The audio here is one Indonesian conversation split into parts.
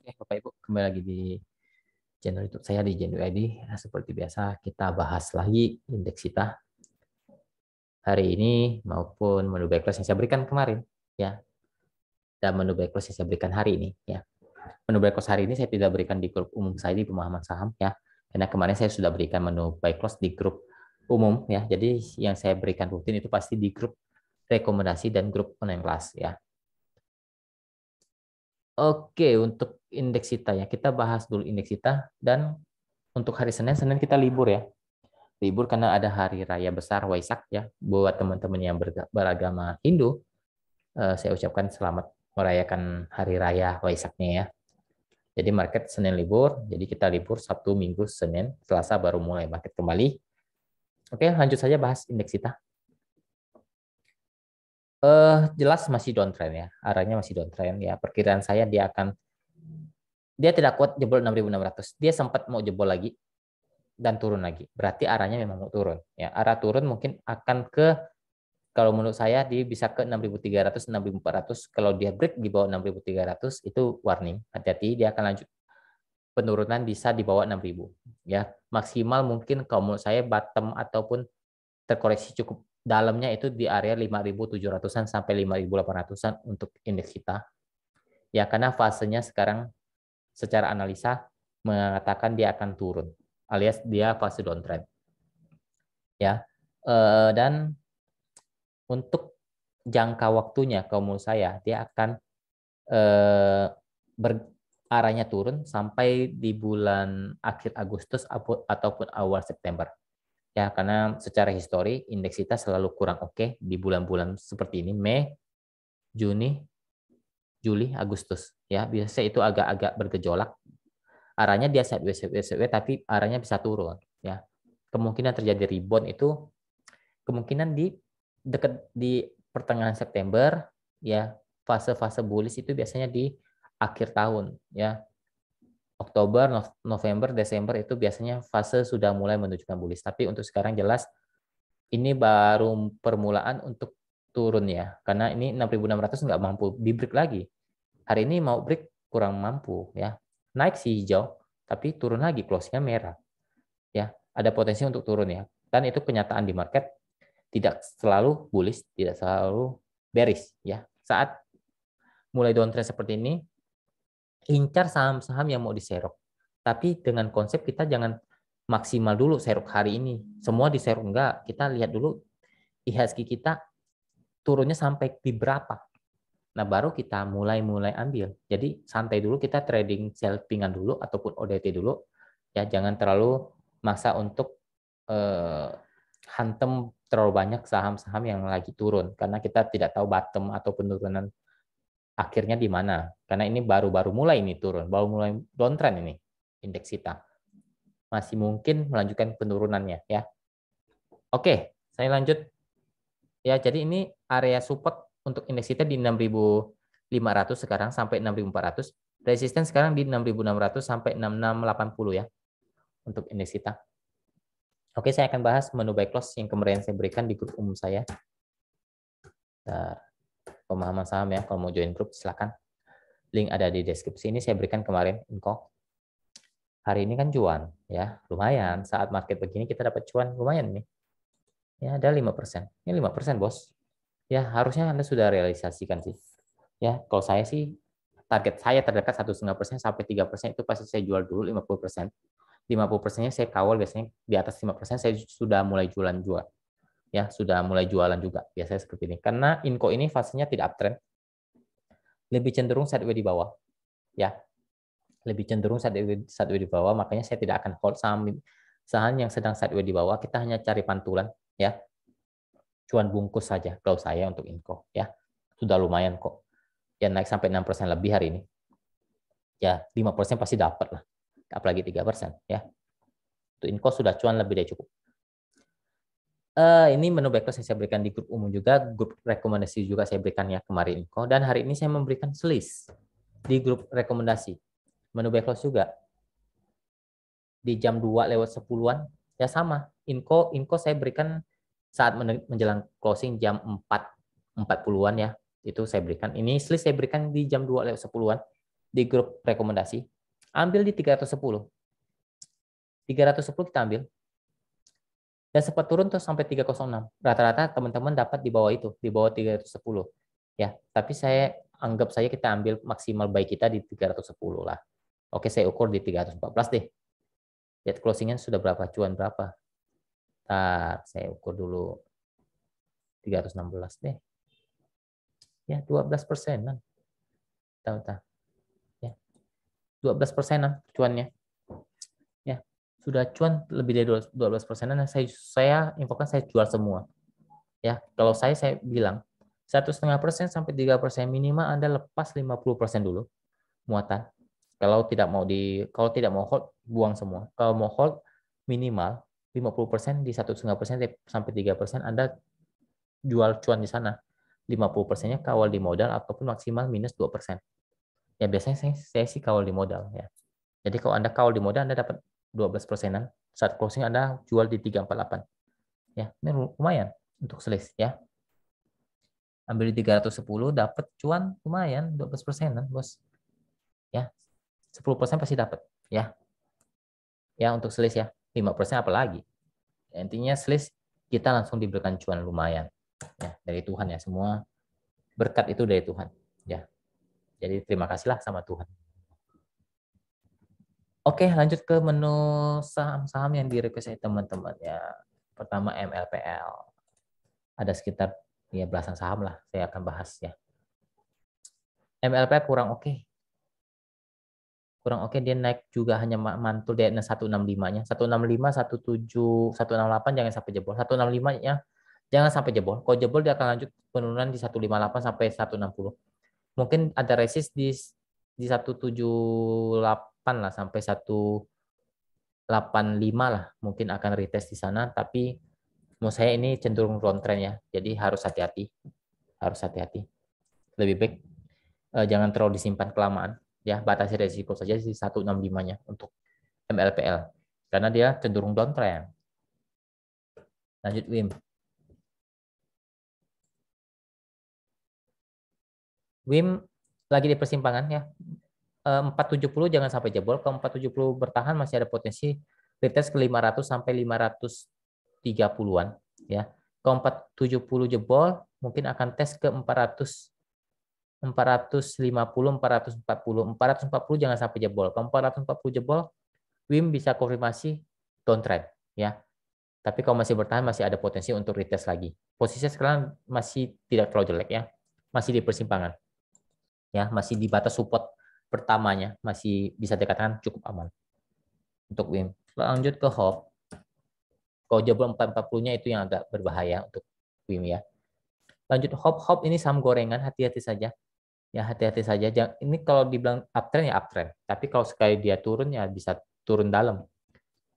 Oke, Bapak Ibu, kembali lagi di channel YouTube saya di Jenu ID. Nah, seperti biasa kita bahas lagi indeks kita hari ini maupun menu backlist yang saya berikan kemarin ya, dan menu backlist yang saya berikan hari ini ya. Menu backlist hari ini saya tidak berikan di grup umum saya di pemahaman saham ya, karena kemarin saya sudah berikan menu backlist di grup umum ya. Jadi yang saya berikan rutin itu pasti di grup rekomendasi dan grup online kelas ya. Oke, untuk indeks kita ya, kita bahas dulu indeks kita. Dan untuk hari Senin kita libur ya. Libur karena ada hari raya besar Waisak ya. Buat teman-teman yang beragama Hindu, saya ucapkan selamat merayakan hari raya Waisaknya ya. Jadi market Senin libur, jadi kita libur Sabtu, Minggu, Senin, Selasa baru mulai market kembali. Oke, lanjut saja bahas indeks kita. Jelas masih downtrend ya, arahnya masih downtrend ya. Perkiraan saya dia tidak kuat jebol 6.600. Dia sempat mau jebol lagi dan turun lagi. Berarti arahnya memang mau turun ya. Arah turun mungkin akan ke, kalau menurut saya dia bisa ke 6.300, 6.400. Kalau dia break di bawah 6.300 itu warning. Hati-hati, dia akan lanjut penurunan bisa di bawah 6.000 ya. Maksimal mungkin kalau menurut saya bottom ataupun terkoreksi cukup dalamnya itu di area 5.700-an sampai 5.800-an untuk indeks kita. Ya, karena fasenya sekarang secara analisa mengatakan dia akan turun alias dia fase downtrend. Ya. Dan untuk jangka waktunya kalau menurut saya dia akan arahnya turun sampai di bulan akhir Agustus ataupun awal September. Ya, karena secara histori indeks kita selalu kurang oke di bulan-bulan seperti ini, Mei, Juni, Juli, Agustus. Ya, biasanya itu agak-agak bergejolak. Arahnya dia sideways, tapi arahnya bisa turun. Ya, kemungkinan terjadi rebound itu kemungkinan di dekat di pertengahan September ya. Fase-fase bullish itu biasanya di akhir tahun ya. Oktober, November, Desember itu biasanya fase sudah mulai menunjukkan bullish. Tapi untuk sekarang jelas ini baru permulaan untuk turun ya. Karena ini 6.600 nggak mampu di break lagi. Hari ini mau break kurang mampu ya. Naik sih hijau, tapi turun lagi close-nya merah. Ya, ada potensi untuk turun ya. Dan itu kenyataan di market, tidak selalu bullish, tidak selalu bearish ya. Saat mulai downtrend seperti ini, incar saham-saham yang mau diserok. Tapi dengan konsep kita jangan maksimal dulu serok hari ini. Semua diserok enggak. Kita lihat dulu IHSG kita turunnya sampai di berapa. Nah, baru kita mulai ambil. Jadi santai dulu, kita trading selfingan dulu ataupun ODT dulu. Ya, jangan terlalu maksa untuk hantem terlalu banyak saham-saham yang lagi turun karena kita tidak tahu bottom atau penurunan akhirnya di mana. Karena ini baru-baru mulai ini turun, baru mulai downtrend ini indeks kita. Masih mungkin melanjutkan penurunannya ya. Oke, saya lanjut. Ya, jadi ini area support untuk indeks kita di 6.500 sekarang sampai 6.400. Resisten sekarang di 6.600 sampai 6.680 ya untuk indeks kita. Oke, saya akan bahas menu buy close yang kemarin saya berikan di grup umum saya. Nah, pemahaman saham ya, kalau mau join grup silakan. Link ada di deskripsi. Ini saya berikan kemarin info. Hari ini kan cuan ya, lumayan. Saat market begini kita dapat cuan lumayan nih. Ya, ada 5%. Ini 5% bos. Ya, harusnya Anda sudah realisasikan sih. Ya, kalau saya sih target saya terdekat 1,5% sampai 3% itu pasti saya jual dulu 50%. 50%-nya saya kawal, biasanya di atas 5% saya sudah mulai jualan. Ya, sudah mulai jualan juga. Biasanya seperti ini. Karena Inco ini fasenya tidak uptrend. Lebih cenderung sideways di bawah. Ya, lebih cenderung sideways di bawah, makanya saya tidak akan hold saham yang sedang sideways di bawah. Kita hanya cari pantulan ya. Cuan bungkus saja kalau saya untuk Inco ya. Sudah lumayan kok. Ya, naik sampai 6% lebih hari ini. Ya, 5% pasti dapat lah. Apalagi 3% ya. Untuk Inco sudah cuan lebih dari cukup. Ini menu backlist yang saya berikan di grup umum juga, grup rekomendasi juga saya berikan ya kemarin Inco, dan hari ini saya memberikan list di grup rekomendasi. Menu backlist juga di jam 2 lewat 10-an ya sama. Inco saya berikan saat menjelang closing jam 4.40-an ya. Itu saya berikan. Ini list saya berikan di jam 2 lewat 10-an. di grup rekomendasi, ambil di 310. 310 kita ambil. Dan sempat turun tuh sampai 306. Rata-rata teman-teman dapat di bawah itu, di bawah 310. Ya, tapi saya anggap saja kita ambil maksimal buy kita di 310 lah. Oke, saya ukur di 314 deh. Lihat closingnya sudah berapa, cuan berapa. Saya ukur dulu 316 deh. Ya, 12%. Tahu. Ya, 12%, cuannya. Ya, sudah cuan lebih dari 12%. Saya infokan saya jual semua. Ya, kalau saya bilang 1,5% sampai 3% minimal Anda lepas 50% dulu muatan. Kalau tidak mau hold, buang semua. Kalau mau hold minimal 50% di 1,5% sampai 3% Anda jual cuan di sana. 50%-nya kawal di modal ataupun maksimal minus 2%. Ya biasanya saya sih kawal di modal ya. Jadi kalau Anda kawal di modal Anda dapat 12%-an. Saat closing Anda jual di 348. Ya, ini lumayan untuk selis ya. Ambil di 310 dapat cuan lumayan 12%-an, Bos. Ya. 10% pasti dapat ya. Ya untuk selis ya. 5% apalagi. Ya, intinya selis kita langsung diberikan cuan lumayan. Ya, dari Tuhan ya, semua berkat itu dari Tuhan. Ya. Jadi terima kasihlah sama Tuhan. Oke, lanjut ke menu saham-saham yang di-request teman-teman ya. Pertama MLPL. Ada sekitar ya belasan saham lah saya akan bahas ya. MLPL kurang oke. Kurang oke, dia naik juga hanya mantul di 165-nya. 165, 17, 168 jangan sampai jebol. 165-nya jangan sampai jebol. Kalau jebol dia akan lanjut penurunan di 158 sampai 160. Mungkin ada resist di 178 lah sampai 185 lah. Mungkin akan retest di sana, tapi menurut saya ini cenderung downtrend ya. Jadi harus hati-hati. Harus hati-hati. Lebih baik jangan terlalu disimpan kelamaan. Ya, batasi resiko saja di 165-nya untuk MLPL. Karena dia cenderung downtrend. Lanjut WIM. WIM lagi di persimpangan ya. 470 jangan sampai jebol. Kalau 470 bertahan masih ada potensi retest ke 500 sampai 530-an ya. Kalau 470 jebol mungkin akan tes ke 400 450 440 440 jangan sampai jebol. Kalau 440 jebol WIM bisa konfirmasi downtrend ya. Tapi kalau masih bertahan masih ada potensi untuk retest lagi. Posisinya sekarang masih tidak terlalu jelek ya. Masih di persimpangan. Ya, masih di batas support pertamanya, masih bisa dikatakan cukup aman untuk WIM. Lanjut ke HOP. Kalau jebol 440-nya itu yang agak berbahaya untuk WIM ya. Lanjut HOP ini saham gorengan, hati-hati saja. Ya, hati-hati saja. Ini kalau dibilang uptrend ya uptrend. Tapi kalau sekali dia turun ya bisa turun dalam.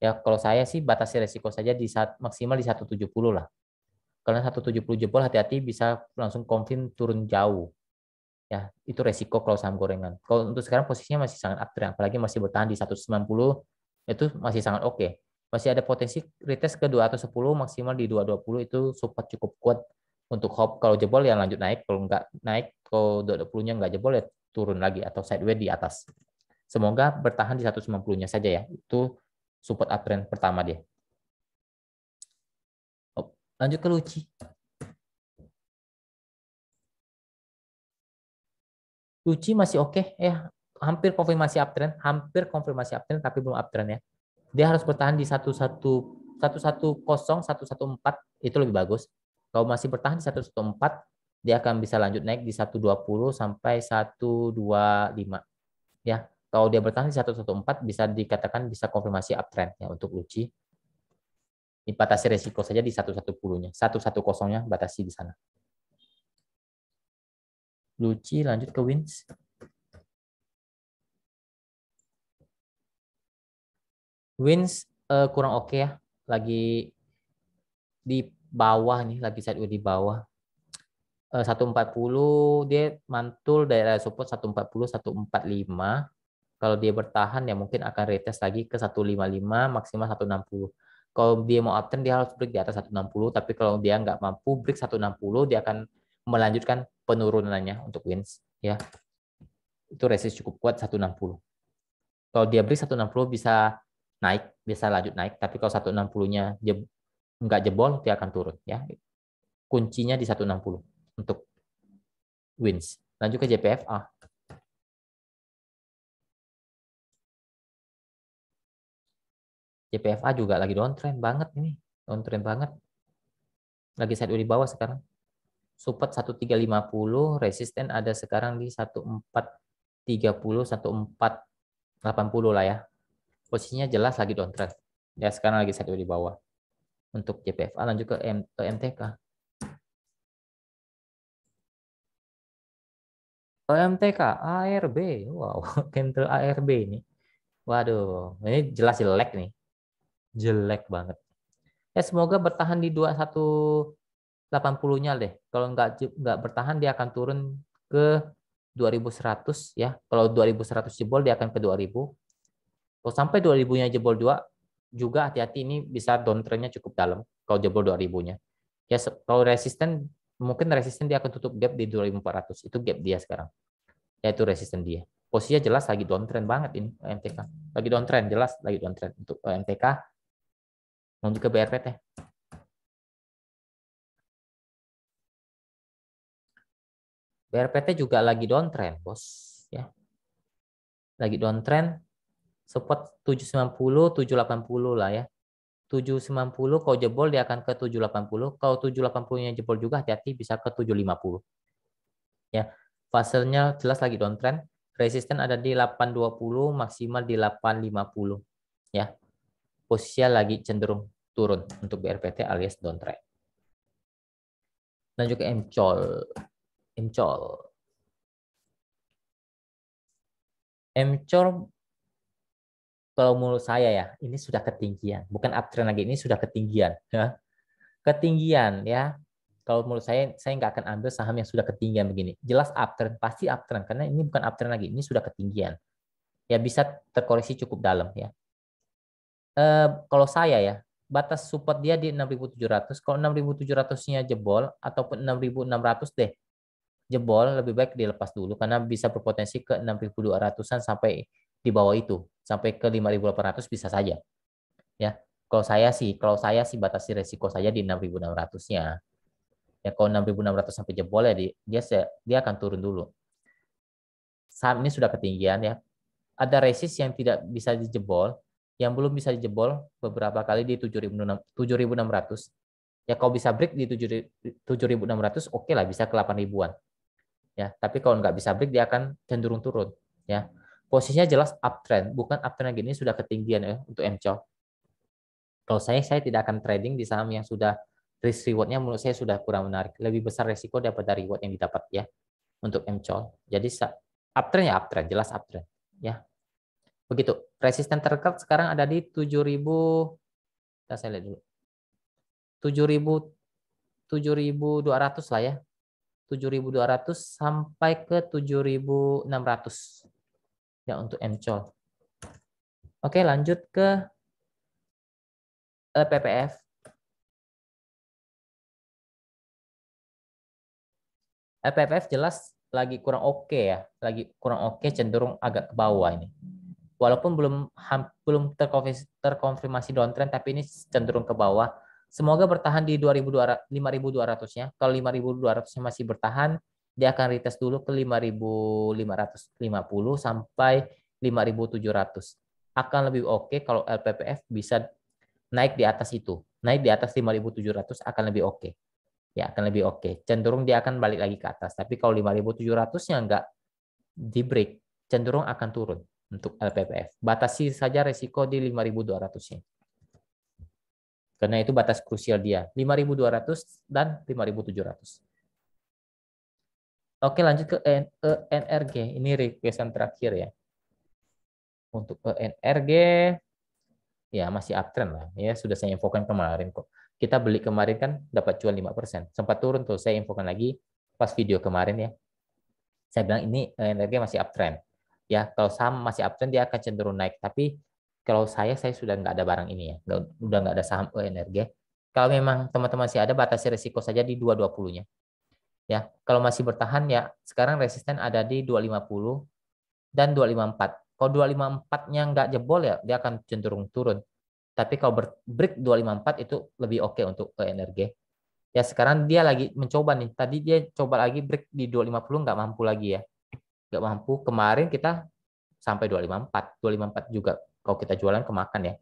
Ya, kalau saya sih batasi resiko saja di maksimal di 170 lah. Karena 170 jebol hati-hati bisa langsung confirm turun jauh. Ya, itu resiko kalau saham gorengan. Kalau untuk sekarang posisinya masih sangat uptrend, apalagi masih bertahan di 190, itu masih sangat oke. Masih ada potensi retest ke 210, maksimal di 220 itu support cukup kuat untuk HOP. Kalau jebol ya lanjut naik, kalau nggak naik, kalau 220-nya nggak jebol ya turun lagi atau sideways di atas. Semoga bertahan di 190-nya saja ya. Itu support uptrend pertama dia. Lanjut ke Luci. Luci masih oke ya, hampir konfirmasi uptrend tapi belum uptrend ya. Dia harus bertahan di 110 114 itu lebih bagus. Kalau masih bertahan di 114 dia akan bisa lanjut naik di 120 sampai 125 ya. Kalau dia bertahan di 114 bisa dikatakan bisa konfirmasi uptrend ya untuk Luci. Batasi resiko saja di 110-nya. 110-nya batasi di sana. Luci lanjut ke Wins. Wins kurang oke ya. Lagi di bawah nih, lagi sideways di bawah. 140 dia mantul daerah support 140 145. Kalau dia bertahan ya mungkin akan retest lagi ke 155 maksimal 160. Kalau dia mau uptrend dia harus break di atas 160, tapi kalau dia nggak mampu break 160 dia akan melanjutkan penurunannya untuk Wins ya. Itu resist cukup kuat 160. Kalau dia break 160 bisa naik, bisa lanjut naik. Tapi kalau 160-nya nggak jebol, dia akan turun. Ya, kuncinya di 160 untuk wins. Lanjut ke JPFA. JPFA juga lagi downtrend banget ini. Downtrend banget. Lagi sideways di bawah sekarang. Support 1350, resisten ada sekarang di 1430, 1480 lah ya. Posisinya jelas lagi downtrend. Ya sekarang lagi sideways di bawah. Untuk JPFA lanjut ke MTK. MTK ARB. Wow, candle ARB ini. Waduh, ini jelas jelek nih. Jelek banget. Ya semoga bertahan di 2180-nya deh. Kalau nggak bertahan dia akan turun ke 2100 ya. Kalau 2100 jebol dia akan ke 2000. Kalau sampai 2000-nya jebol 2 juga hati-hati, ini bisa downtrend-nya cukup dalam kalau jebol 2000-nya. Ya kalau resisten mungkin resisten dia akan tutup gap di 2400. Itu gap dia sekarang. Yaitu resisten dia. Posisinya jelas lagi downtrend banget ini MTK. Lagi downtrend, jelas lagi downtrend untuk MTK. Lanjut ke BRPT. BRPT juga lagi downtrend, bos. Ya, lagi downtrend. Support 790, 780 lah ya. 790 kalau jebol dia akan ke 780. Kalau 780-nya jebol juga hati-hati bisa ke 750. Ya, fasenya jelas lagi downtrend. Resisten ada di 820, maksimal di 850. Ya, posisinya lagi cenderung turun untuk BRPT alias downtrend. Lanjut ke MCOL. MCOL. MCOL kalau menurut saya ya, ini sudah ketinggian. Bukan uptrend lagi, ini sudah ketinggian. Ya. Ketinggian ya. Kalau menurut saya nggak akan ambil saham yang sudah ketinggian begini. Jelas uptrend, pasti uptrend. Karena ini bukan uptrend lagi, ini sudah ketinggian. Ya bisa terkoreksi cukup dalam ya. Kalau saya ya, batas support dia di 6.700. Kalau 6.700-nya jebol, ataupun 6.600 deh, jebol, lebih baik dilepas dulu. Karena bisa berpotensi ke 6.200-an sampai di bawah itu. Sampai ke 5.800 bisa saja. Ya, kalau saya sih batasi resiko saja di 6.600-nya. Ya kalau 6.600 sampai jebol ya dia akan turun dulu. Saham ini sudah ketinggian ya. Ada resist yang tidak bisa dijebol, yang belum bisa dijebol beberapa kali di 7.600. Ya kalau bisa break di 7.600 oke lah bisa ke 8.000-an. Ya, tapi kalau nggak bisa break dia akan cenderung turun ya. Posisinya jelas uptrend, bukan uptrend lagi, ini sudah ketinggian ya untuk MCO. Kalau saya tidak akan trading di saham yang sudah risk rewardnya menurut saya sudah kurang menarik. Lebih besar resiko daripada reward yang didapat ya untuk MCOL. Jadi uptrend ya uptrend, jelas uptrend ya. Begitu. Resisten terdekat sekarang ada di 7.000. Saya lihat dulu. 7.200 lah ya. 7.200 sampai ke 7.600 ya untuk MCOL. Oke, lanjut ke PPF. PPF jelas lagi kurang oke ya, lagi kurang oke, cenderung agak ke bawah ini. Walaupun belum terkonfirmasi downtrend, tapi ini cenderung ke bawah. Semoga bertahan di 5.200-nya. Kalau 5.200-nya masih bertahan, dia akan retest dulu ke 5.550 sampai 5.700. Akan lebih oke kalau LPPF bisa naik di atas itu. Naik di atas 5.700 akan lebih oke. Ya, akan lebih oke. Cenderung dia akan balik lagi ke atas. Tapi kalau 5.700-nya nggak di break, cenderung akan turun untuk LPPF. Batasi saja resiko di 5.200-nya. Karena itu batas krusial dia, 5.200 dan 5.700. Oke, lanjut ke ENRG. Ini requestan terakhir ya. Untuk ENRG, ya masih uptrend lah. Ya, sudah saya infokan kemarin kok. Kita beli kemarin kan dapat cuan 5%. Sempat turun tuh, saya infokan lagi pas video kemarin ya. Saya bilang ini ENRG masih uptrend. Ya, kalau saham masih uptrend dia akan cenderung naik. Tapi kalau saya sudah nggak ada barang ini ya. Udah nggak ada saham ENRG. Kalau memang teman-teman masih ada, batasi risiko saja di 220-nya. Ya, kalau masih bertahan ya sekarang resisten ada di 250. dan 254. Kalau 254-nya nggak jebol ya dia akan cenderung turun. Tapi kalau break 254 itu lebih oke untuk ENRG. Ya sekarang dia lagi mencoba nih. Tadi dia coba lagi break di 250 nggak mampu lagi ya. Nggak mampu. Kemarin kita sampai 254. 254 juga kalau kita jualan kemakan ya.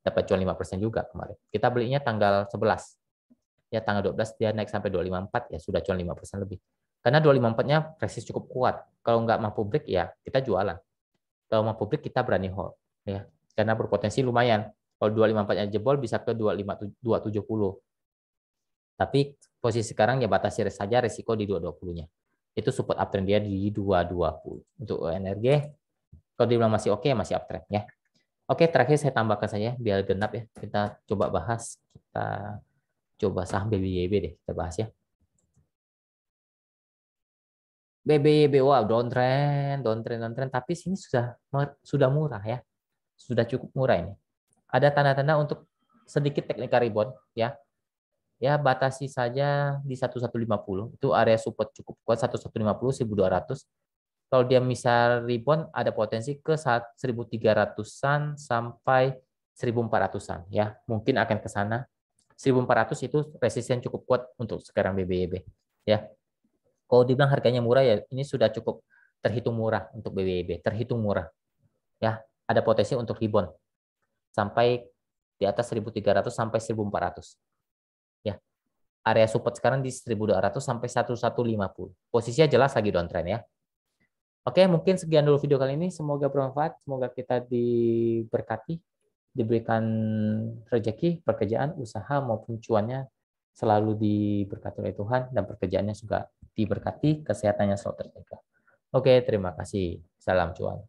Dapat cuan 5% juga kemarin. Kita belinya tanggal 11. Ya tanggal 12 dia naik sampai 254 ya sudah cuan 5% lebih. Karena 254-nya resist cukup kuat. Kalau nggak mampu break ya kita jualan. Kalau mampu break kita berani hold ya. Karena berpotensi lumayan. Kalau 254-nya jebol bisa ke 270. Tapi posisi sekarang ya batasi saja resiko di 220-nya. Itu support uptrend dia di 220. Untuk energi kalau dibilang masih oke, masih uptrend ya. Oke, terakhir saya tambahkan saja biar genap ya. Kita coba bahas, kita coba saham BBYB deh, kita bahas ya. BBYB, wow, downtrend, downtrend, downtrend. Tapi sini sudah murah ya, sudah cukup murah ini. Ada tanda-tanda untuk sedikit technical rebound ya. Ya batasi saja di 1150. Itu area support cukup kuat 1150, 1200. Kalau dia misal rebound ada potensi ke 1300-an sampai 1400-an ya. Mungkin akan ke sana. 1400 itu resisten cukup kuat untuk sekarang BBYB ya. Kalau dibilang harganya murah ya ini sudah cukup terhitung murah untuk BBYB, terhitung murah ya. Ada potensi untuk rebound sampai di atas 1300 sampai 1400 ya. Area support sekarang di 1200 sampai 1150. Posisinya jelas lagi downtrend ya. Oke, mungkin sekian dulu video kali ini. Semoga bermanfaat. Semoga kita diberkati, diberikan rezeki, pekerjaan, usaha maupun cuannya selalu diberkati oleh Tuhan dan pekerjaannya juga diberkati, kesehatannya selalu terjaga. Oke, terima kasih. Salam cuan.